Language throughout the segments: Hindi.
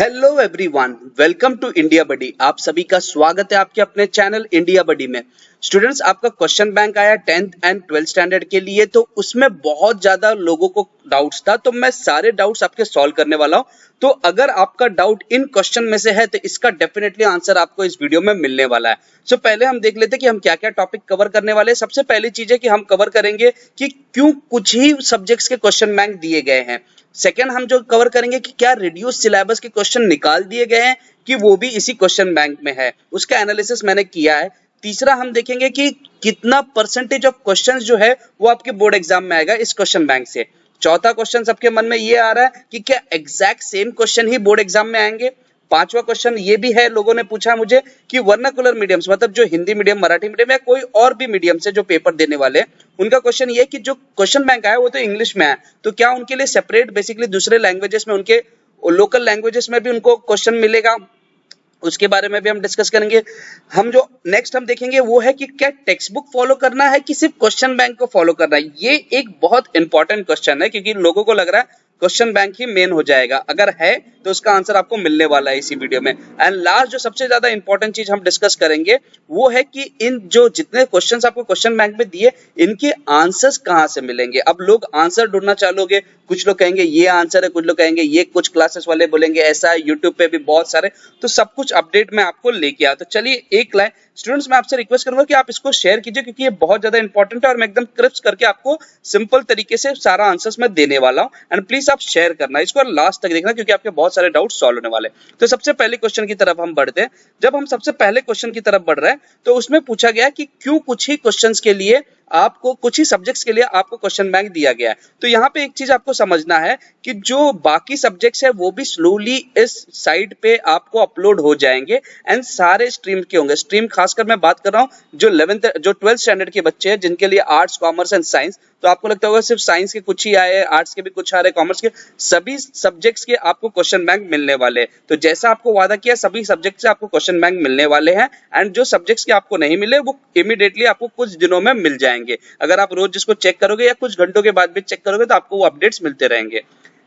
Hello everyone, welcome to India buddy. आप सभी का स्वागत है आपके अपने चैनल इंडिया बडी में। स्टूडेंट्स, आपका क्वेश्चन बैंक आया 10th एंड 12th स्टैंडर्ड के लिए, तो उसमें बहुत ज्यादा लोगों को डाउट्स था, तो मैं सारे डाउट्स आपके सॉल्व करने वाला हूं। तो अगर आपका डाउट इन क्वेश्चन में से है तो इसका डेफिनेटली आंसर आपको इस वीडियो में मिलने वाला है। सो पहले हम देख लेते हैं कि हम क्या क्या टॉपिक कवर करने वाले हैं। सबसे पहली चीज है कि हम कवर करेंगे कि क्यों कुछ ही सब्जेक्ट्स के क्वेश्चन बैंक दिए गए हैं। सेकंड, हम जो कवर करेंगे कि क्या रिड्यूस सिलेबस के क्वेश्चन निकाल दिए गए हैं कि वो भी इसी क्वेश्चन बैंक में है, उसका एनालिसिस मैंने किया है। तीसरा, हम देखेंगे कि कितना परसेंटेज ऑफ क्वेश्चंस जो है वो आपके बोर्ड एग्जाम में आएगा इस क्वेश्चन बैंक से। चौथा क्वेश्चन सबके मन में ये आ रहा है कि क्या एग्जैक्ट सेम क्वेश्चन ही बोर्ड एग्जाम में आएंगे। पांचवा क्वेश्चन ये भी है, लोगों ने पूछा मुझे कि वर्नाकुलर मीडियम्स मतलब जो हिंदी मीडियम, मराठी मीडियम या कोई और भी मीडियम से जो पेपर देने वाले हैं, उनका क्वेश्चन ये कि जो क्वेश्चन बैंक आया वो तो इंग्लिश में है, तो क्या उनके लिए सेपरेट बेसिकली दूसरे लैंग्वेजेस में, उनके लोकल लैंग्वेजेस में भी उनको क्वेश्चन मिलेगा, उसके बारे में भी हम डिस्कस करेंगे। हम जो नेक्स्ट हम देखेंगे वो है कि क्या टेक्स्ट बुक फॉलो करना है कि सिर्फ क्वेश्चन बैंक को फॉलो करना है। ये एक बहुत इंपॉर्टेंट क्वेश्चन है क्योंकि लोगों को लग रहा है क्वेश्चन बैंक ही मेन हो जाएगा। अगर है तो उसका आंसर आपको मिलने वाला है इसी वीडियो में। एंड लास्ट जो सबसे ज्यादा इंपॉर्टेंट चीज हम डिस्कस करेंगे वो है कि इन जो जितने क्वेश्चंस आपको क्वेश्चन बैंक में दिए, इनके आंसर्स कहां से मिलेंगे। अब लोग आंसर ढूंढना चालोगे, कुछ लोग कहेंगे ये आंसर है, कुछ लोग कहेंगे ये, कुछ क्लासेस वाले बोलेंगे ऐसा है, यूट्यूब पे भी बहुत सारे, तो सब कुछ अपडेट मैं आपको लेके आया। तो चलिए एक लाइन स्टूडेंट्स, मैं आपसे रिक्वेस्ट करूंगा कि आप इसको शेयर कीजिए क्योंकि ये बहुत ज्यादा इंपॉर्टेंट है और मैं एकदम क्रिस्प करके आपको सिंपल तरीके से सारा आंसर्स मैं देने वाला हूं। एंड प्लीज आप शेयर करना इसको और लास्ट तक देखना क्योंकि आपके बहुत सारे डाउट सॉल्व होने वाले। तो सबसे पहले क्वेश्चन की तरफ हम बढ़ते हैं। जब हम सबसे पहले क्वेश्चन की तरफ बढ़ रहे हैं तो उसमें पूछा गया कि क्यों कुछ ही क्वेश्चंस के लिए आपको, कुछ ही सब्जेक्ट्स के लिए आपको क्वेश्चन बैंक दिया गया है। तो यहाँ पे एक चीज आपको समझना है कि जो बाकी सब्जेक्ट्स है वो भी स्लोली इस साइट पे आपको अपलोड हो जाएंगे एंड सारे स्ट्रीम के होंगे। स्ट्रीम खासकर मैं बात कर रहा हूँ जो 12th स्टैंडर्ड के बच्चे हैं जिनके लिए आर्ट्स, कॉमर्स एंड साइंस, तो आपको लगता होगा सिर्फ साइंस के कुछ ही आए, आर्ट्स के भी कुछ आ रहे, कॉमर्स के, सभी सब्जेक्ट्स के आपको क्वेश्चन बैंक मिलने वाले हैं। तो जैसा आपको वादा किया सभी सब्जेक्ट से आपको क्वेश्चन बैंक मिलने वाले हैं एंड जो सब्जेक्ट्स के आपको नहीं मिले वो इमीडिएटली आपको कुछ दिनों में मिल जाएंगे। अगर आप रोज जिसको चेक करोगे या कुछ घंटों के बाद भी चेक करोगे तो आपको वो अपडेट्स मिलते रहेंगे।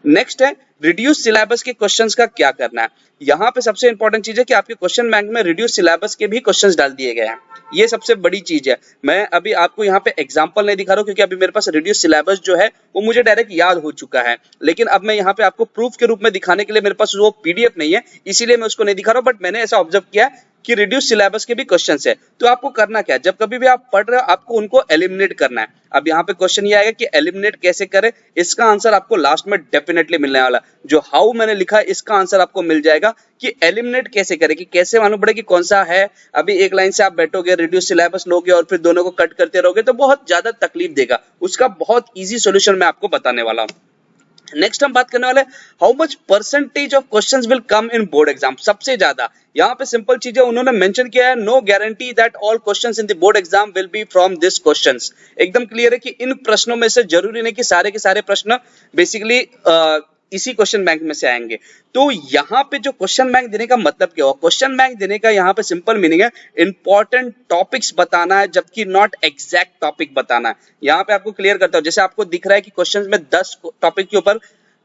नेक्स्ट है रिड्यूस सिलेबस के क्वेश्चंस का क्या करना है। यहाँ पे सबसे इंपॉर्टेंट चीज है कि आपके क्वेश्चन बैंक में रिड्यूस सिलेबस के भी क्वेश्चंस डाल दिए गए हैं। ये सबसे बड़ी चीज है। मैं अभी आपको यहाँ पे एग्जांपल नहीं दिखा रहा हूँ क्योंकि अभी मेरे पास रिड्यूस सिलेबस जो है वो मुझे डायरेक्ट याद हो चुका है, लेकिन अब मैं यहाँ पे आपको प्रूफ के रूप में दिखाने के लिए मेरे पास वो पीडीएफ नहीं है, इसीलिए मैं उसको नहीं दिखा रहा हूँ। बट मैंने ऐसा ऑब्जर्व किया कि रिड्यूस सिलेबस के भी क्वेश्चंस है। तो आपको करना क्या है, जब कभी भी आप पढ़ रहे हो आपको उनको एलिमिनेट करना है। अब यहाँ पे क्वेश्चन ये आएगा कि एलिमिनेट कैसे करें, इसका आंसर आपको लास्ट में डेफिनेटली मिलने वाला। जो हाउ मैंने लिखा है इसका आंसर आपको मिल जाएगा कि एलिमिनेट कैसे करें, कि कैसे मालूम पड़े कि कौन सा है। अभी एक लाइन से आप बैठोगे, रिड्यूस सिलेबस लोगे और फिर दोनों को कट करते रहोगे तो बहुत ज्यादा तकलीफ देगा। उसका बहुत ईजी सोल्यूशन मैं आपको बताने वाला हूँ। नेक्स्ट हम बात करने वाले how much percentage of questions will come in board exam. सबसे ज्यादा यहाँ पे सिंपल चीज है, उन्होंने मेंशन किया है no guarantee that all questions in the board exam will be from this questions. एकदम क्लियर है कि इन प्रश्नों में से जरूरी नहीं कि सारे के सारे प्रश्न बेसिकली इसी क्वेश्चन बैंक में से आएंगे। तो यहाँ पे जो क्वेश्चन बैंक देने का मतलब क्या हुआ, क्वेश्चन बैंक देने का यहाँ पे सिंपल मीनिंग है इंपॉर्टेंट टॉपिक्स बताना है, जबकि नॉट एग्जैक्ट टॉपिक बताना है। यहाँ पे आपको क्लियर करता हूँ, जैसे आपको दिख रहा है कि क्वेश्चन में 10 टॉपिक के ऊपर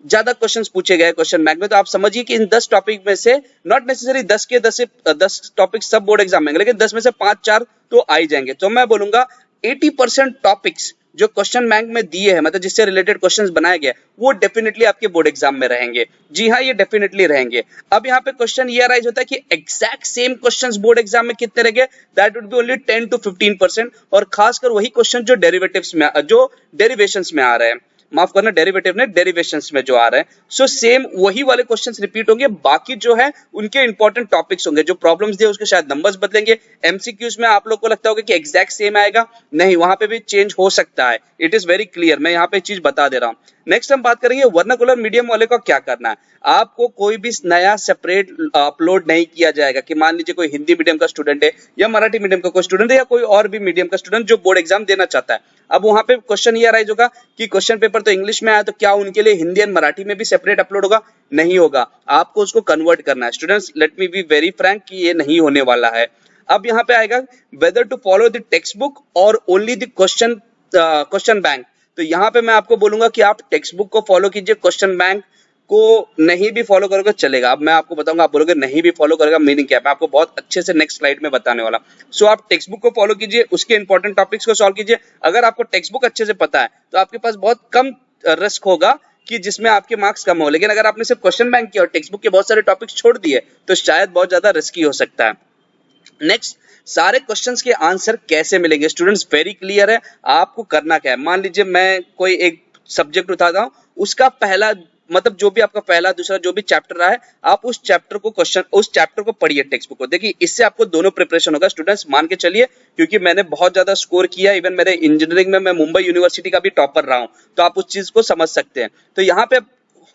ज्यादा क्वेश्चंस पूछे गए क्वेश्चन बैंक में, तो आप समझिए कि इन 10 टॉपिक में से नॉट नेसेसरी 10 के 10 टॉपिक सब बोर्ड एग्जाम में, लेकिन 10 में से 5-4 तो आ ही जाएंगे। तो मैं बोलूंगा 80% टॉपिक्स जो क्वेश्चन बैंक में दिए हैं, मतलब जिससे रिलेटेड क्वेश्चंस बनाए गए, वो डेफिनेटली आपके बोर्ड एग्जाम में रहेंगे। जी हाँ, ये डेफिनेटली रहेंगे। अब यहाँ पे क्वेश्चन ये राइज होता है कि exact same questions board exam में कितने रहेंगे, that would be only 10 to 15%। और खासकर वही क्वेश्चन जो डेरिवेटिव्स में, जो डेरिवेशंस में आ रहे हैं, माफ करना डेरिवेटिव ने, डेरिवेशंस में जो आ रहे हैं। सो सेम वही वाले क्वेश्चंस रिपीट होंगे, बाकी जो है उनके इंपॉर्टेंट टॉपिक्स होंगे। जो प्रॉब्लम्स दिए उसके शायद नंबर्स बदलेंगे। एमसीक्यूज में आप लोग को लगता होगा कि एग्जैक्ट सेम आएगा, नहीं, वहां पे भी चेंज हो सकता है। इट इज वेरी क्लियर, मैं यहाँ पे चीज बता दे रहा हूँ। नेक्स्ट हम बात करेंगे वर्नाकुलर मीडियम वाले को क्या करना है। आपको कोई भी नया सेपरेट अपलोड नहीं किया जाएगा कि मान लीजिए कोई हिंदी मीडियम का स्टूडेंट है या मराठी मीडियम का कोई स्टूडेंट है या कोई और भी मीडियम का स्टूडेंट जो बोर्ड एग्जाम देना चाहता है। अब वहां पे क्वेश्चन ये राइज होगा कि क्वेश्चन पेपर तो इंग्लिश में आया, तो क्या उनके लिए हिंदी एंड मराठी में भी सेपरेट अपलोड होगा? नहीं होगा, आपको उसको कन्वर्ट करना है। Students, let me be very Frank कि ये नहीं होने वाला है। अब यहाँ पे आएगा whether to follow the textbook और ओनली द क्वेश्चन बैंक। तो यहाँ पे मैं आपको बोलूंगा कि आप टेक्स्ट बुक को फॉलो कीजिए, क्वेश्चन बैंक को नहीं भी फॉलो करोगे चलेगा। अब मैं आपको बताऊंगा, आप बोलोगे नहीं भी फॉलो करेगा मीनिंग क्या है, मैं आपको बहुत अच्छे से नेक्स्ट स्लाइड में बताने वाला। सो आप टेक्स्ट बुक को फॉलो कीजिए, उसके इंपॉर्टेंट टॉपिक्स को सॉल्व कीजिए। अगर आपको टेक्स्ट बुक अच्छे से पता है तो आपके पास बहुत कम रिस्क होगा कि जिसमें आपके मार्क्स कम हो, लेकिन अगर आपने सिर्फ क्वेश्चन बैंक किया और टेक्स्ट बुक के बहुत सारे टॉपिक्स छोड़ दिए तो शायद बहुत ज्यादा रिस्की हो सकता है। नेक्स्ट, सारे क्वेश्चंस के आंसर कैसे मिलेंगे स्टूडेंट्स, वेरी क्लियर है। आपको करना क्या है, मान लीजिए मैं कोई एक सब्जेक्ट उठाता हूं, उसका पहला मतलब जो भी आपका पहला दूसरा जो भी चैप्टर रहा है, आप उस चैप्टर को पढ़िए टेक्स्ट बुक को। देखिए इससे आपको दोनों प्रिपरेशन होगा स्टूडेंट्स, मान के चलिए, क्योंकि मैंने बहुत ज्यादा स्कोर किया, इवन मेरे इंजीनियरिंग में मैं मुंबई यूनिवर्सिटी का भी टॉपर रहा हूं, तो आप उस चीज को समझ सकते हैं। तो यहाँ पे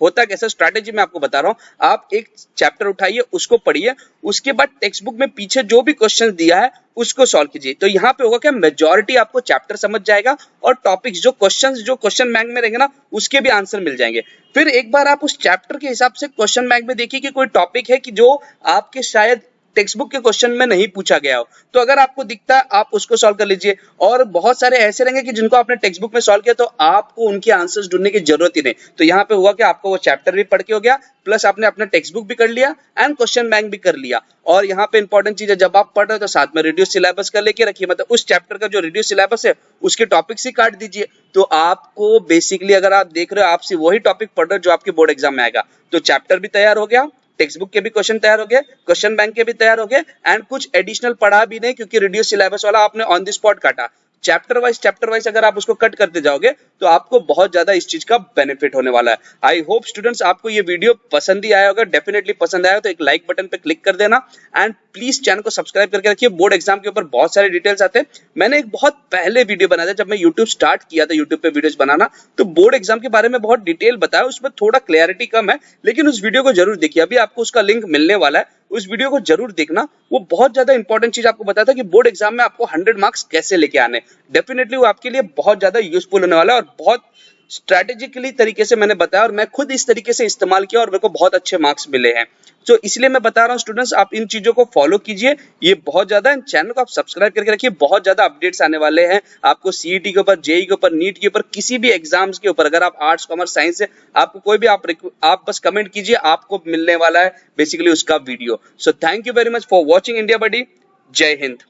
होता कैसा, स्ट्रैटेजी मैं आपको बता रहा हूं, आप एक चैप्टर उठाइए, उसको पढ़िए, उसके बाद टेक्स्ट बुक में पीछे जो भी क्वेश्चन दिया है उसको सॉल्व कीजिए। तो यहाँ पे होगा क्या, मेजॉरिटी आपको चैप्टर समझ जाएगा और टॉपिक्स जो क्वेश्चन बैंक में रहेंगे ना उसके भी आंसर मिल जाएंगे। फिर एक बार आप उस चैप्टर के हिसाब से क्वेश्चन बैंक में देखिए कि कोई टॉपिक है कि जो आपके शायद टेक्स्ट बुक के क्वेश्चन में नहीं पूछा गया हो, तो अगर आपको दिखता है आप उसको सॉल्व कर लीजिए। और बहुत सारे ऐसे रहेंगे कि जिनको आपने टेक्स्ट बुक में सॉल्व किया तो आपको उनके आंसर्स ढूंढने की जरूरत ही नहीं। तो यहाँ पे हुआ कि आपको वो चैप्टर भी पढ़ के हो गया, प्लस आपने अपना टेक्स्ट बुक भी कर लिया एंड क्वेश्चन बैंक भी कर लिया। और यहाँ पे इंपॉर्टेंट चीज है, जब आप पढ़ रहे हो तो साथ में रिड्यूस सिलेबस का लेके रखिए, मतलब उस चैप्टर का जो रिड्यूस सिलेबस है उसके टॉपिक्स ही काट दीजिए। तो आपको बेसिकली अगर आप देख रहे हो आप सिर्फ वही टॉपिक पढ़ रहे हो जो आपके बोर्ड एग्जाम में आएगा, तो चैप्टर भी तैयार हो गया, टेक्स्ट बुक के भी क्वेश्चन तैयार हो गए, क्वेश्चन बैंक के भी तैयार हो गए एंड कुछ एडिशनल पढ़ा भी नहीं, क्योंकि रिड्यूस सिलेबस वाला आपने ऑन द स्पॉट काटा। चैप्टर वाइज अगर आप उसको कट करते जाओगे तो आपको बहुत ज्यादा इस चीज का बेनिफिट होने वाला है। आई होप स्टूडेंट्स आपको ये वीडियो पसंद ही आया होगा, डेफिनेटली पसंद आया तो एक लाइक बटन पे क्लिक कर देना एंड प्लीज चैनल को सब्सक्राइब करके रखिए। बोर्ड एग्जाम के ऊपर बहुत सारे डिटेल्स आते हैं, मैंने एक बहुत पहले वीडियो बनाया था जब मैं यूट्यूब स्टार्ट किया था, यूट्यूब पे वीडियोस बनाना, तो बोर्ड एग्जाम के बारे में बहुत डिटेल बताया, उसमें थोड़ा क्लैरिटी कम है, लेकिन उस वीडियो को जरूर देखिए, अभी आपको उसका लिंक मिलने वाला है, उस वीडियो को जरूर देखना। वो बहुत ज्यादा इंपॉर्टेंट चीज आपको बताता है कि बोर्ड एग्जाम में आपको 100 मार्क्स कैसे लेके आने, डेफिनेटली वो आपके लिए बहुत ज्यादा यूजफुल होने वाला है और बहुत स्ट्रैटेजिकली तरीके से मैंने बताया और मैं खुद इस तरीके से इस्तेमाल किया और मेरे को बहुत अच्छे मार्क्स मिले हैं। तो इसलिए मैं बता रहा हूं स्टूडेंट्स, आप इन चीजों को फॉलो कीजिए, ये बहुत ज्यादा, चैनल को आप सब्सक्राइब करके रखिए, बहुत ज्यादा अपडेट्स आने वाले हैं आपको सीईटी के ऊपर, जेईई के ऊपर, नीट के ऊपर, किसी भी एग्जाम्स के ऊपर। अगर आप आर्ट्स कॉमर्स साइंस है, आपको कोई भी आप बस कमेंट कीजिए, आपको मिलने वाला है बेसिकली उसका video. So thank you very much for watching India buddy. जय हिंद।